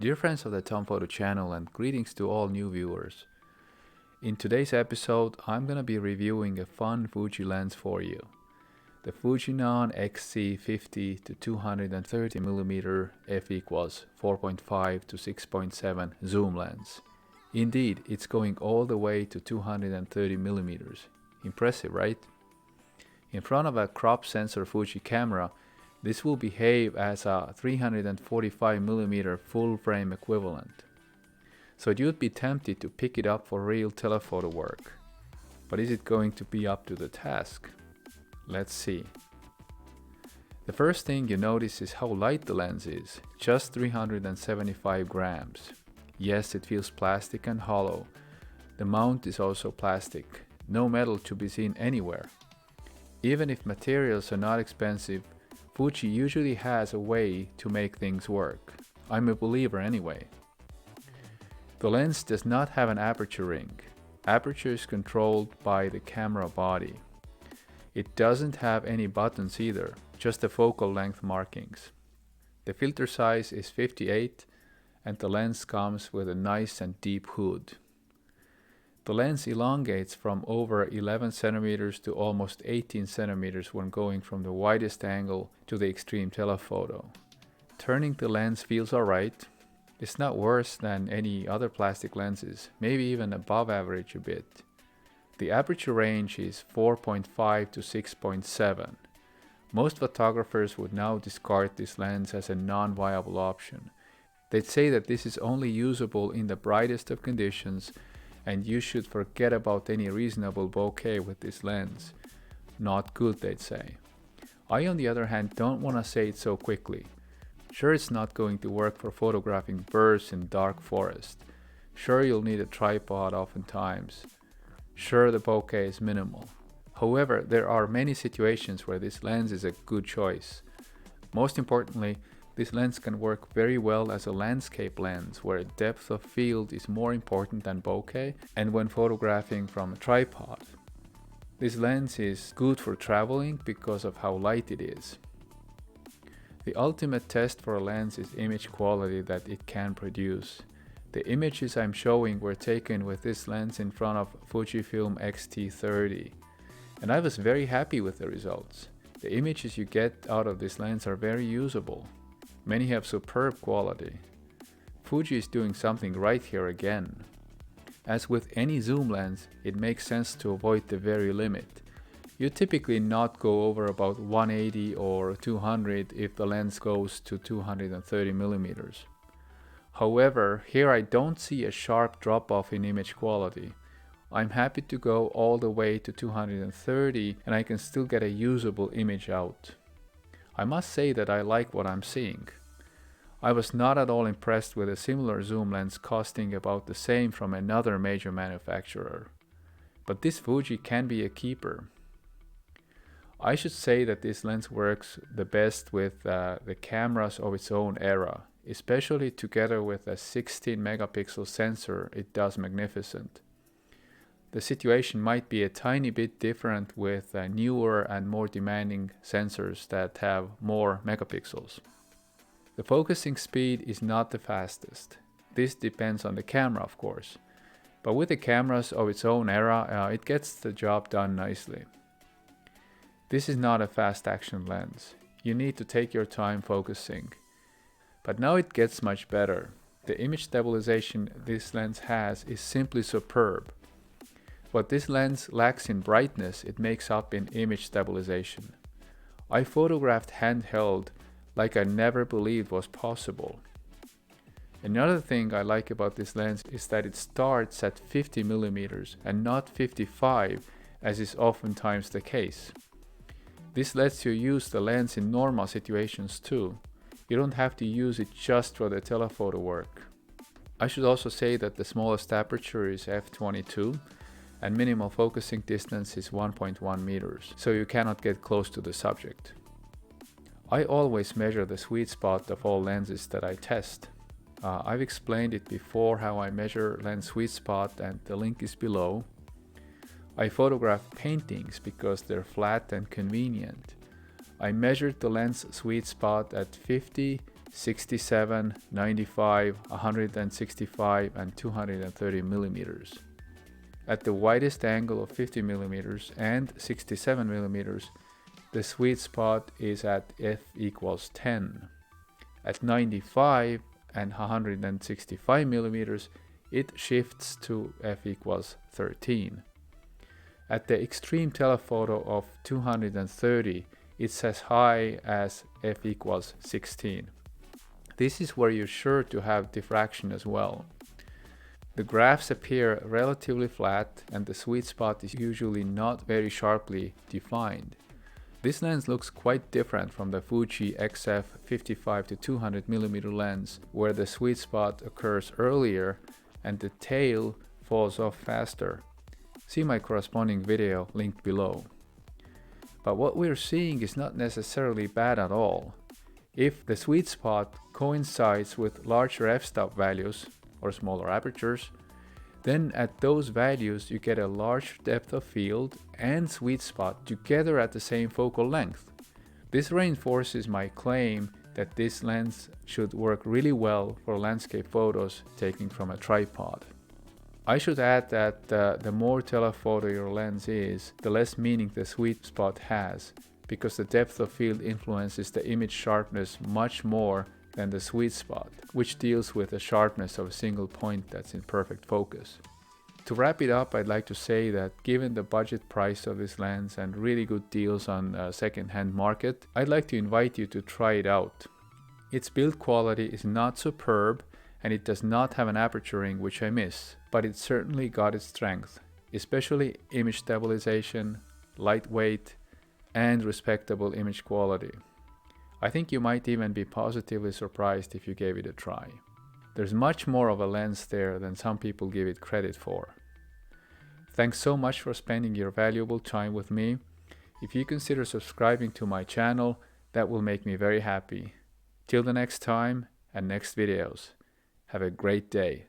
Dear friends of the telephoto channel and greetings to all new viewers. In today's episode, I'm gonna be reviewing a fun Fuji lens for you. The Fujinon XC 50 to 230mm f equals 4.5 to 6.7 zoom lens. Indeed, it's going all the way to 230mm. Impressive, right? In front of a crop sensor Fuji camera, this will behave as a 345mm full frame equivalent. So you'd be tempted to pick it up for real telephoto work. But is it going to be up to the task? Let's see. The first thing you notice is how light the lens is, just 375 grams. Yes, it feels plastic and hollow. The mount is also plastic, no metal to be seen anywhere. Even if materials are not expensive, Fuji usually has a way to make things work. I'm a believer anyway. The lens does not have an aperture ring. Aperture is controlled by the camera body. It doesn't have any buttons either, just the focal length markings. The filter size is 58 and the lens comes with a nice and deep hood. The lens elongates from over 11 centimeters to almost 18 centimeters when going from the widest angle to the extreme telephoto. Turning the lens feels alright. It's not worse than any other plastic lenses, maybe even above average a bit. The aperture range is 4.5 to 6.7. Most photographers would now discard this lens as a non-viable option. They'd say that this is only usable in the brightest of conditions and you should forget about any reasonable bokeh with this lens. Not good, they'd say. I, on the other hand, don't want to say it so quickly. Sure, it's not going to work for photographing birds in dark forest. Sure, you'll need a tripod oftentimes. Sure, the bokeh is minimal. However, there are many situations where this lens is a good choice. Most importantly, this lens can work very well as a landscape lens where depth of field is more important than bokeh and when photographing from a tripod. This lens is good for traveling because of how light it is. The ultimate test for a lens is image quality that it can produce. The images I'm showing were taken with this lens in front of Fujifilm X-T30 and I was very happy with the results. The images you get out of this lens are very usable. Many have superb quality. Fuji is doing something right here again. As with any zoom lens, it makes sense to avoid the very limit. You typically not go over about 180 or 200 if the lens goes to 230mm. However, here I don't see a sharp drop-off in image quality. I'm happy to go all the way to 230 and I can still get a usable image out. I must say that I like what I'm seeing. I was not at all impressed with a similar zoom lens costing about the same from another major manufacturer. But this Fuji can be a keeper. I should say that this lens works the best with the cameras of its own era. Especially together with a 16 megapixel sensor, it does magnificent. The situation might be a tiny bit different with newer and more demanding sensors that have more megapixels. The focusing speed is not the fastest. This depends on the camera, of course. But with the cameras of its own era, it gets the job done nicely. This is not a fast action lens. You need to take your time focusing. But now it gets much better. The image stabilization this lens has is simply superb. What this lens lacks in brightness, it makes up in image stabilization. I photographed handheld like I never believed was possible. Another thing I like about this lens is that it starts at 50mm and not 55 as is oftentimes the case. This lets you use the lens in normal situations too. You don't have to use it just for the telephoto work. I should also say that the smallest aperture is f/22 and minimal focusing distance is 1.1 meters, so you cannot get close to the subject. I always measure the sweet spot of all lenses that I test. I've explained it before how I measure lens sweet spot and the link is below. I photograph paintings because they're flat and convenient. I measured the lens sweet spot at 50, 67, 95, 165 and 230 millimeters. At the widest angle of 50 millimeters and 67 millimeters, the sweet spot is at f equals 10. At 95 and 165 millimeters, it shifts to f equals 13. At the extreme telephoto of 230, it's as high as f equals 16. This is where you're sure to have diffraction as well. The graphs appear relatively flat and the sweet spot is usually not very sharply defined. This lens looks quite different from the Fuji XF 55 to 200 mm lens, where the sweet spot occurs earlier and the tail falls off faster. See my corresponding video linked below. But what we're seeing is not necessarily bad at all. If the sweet spot coincides with larger f-stop values or smaller apertures, then at those values you get a large depth of field and sweet spot together at the same focal length. This reinforces my claim that this lens should work really well for landscape photos taken from a tripod. I should add that the more telephoto your lens is, the less meaning the sweet spot has, because the depth of field influences the image sharpness much more than the sweet spot, which deals with the sharpness of a single point that's in perfect focus. To wrap it up, I'd like to say that given the budget price of this lens and really good deals on a second-hand market, I'd like to invite you to try it out. Its build quality is not superb and it does not have an aperture ring, which I miss, but it certainly got its strength, especially image stabilization, lightweight, and respectable image quality. I think you might even be positively surprised if you gave it a try. There's much more of a lens there than some people give it credit for. Thanks so much for spending your valuable time with me. If you consider subscribing to my channel, that will make me very happy. Till the next time and next videos, have a great day.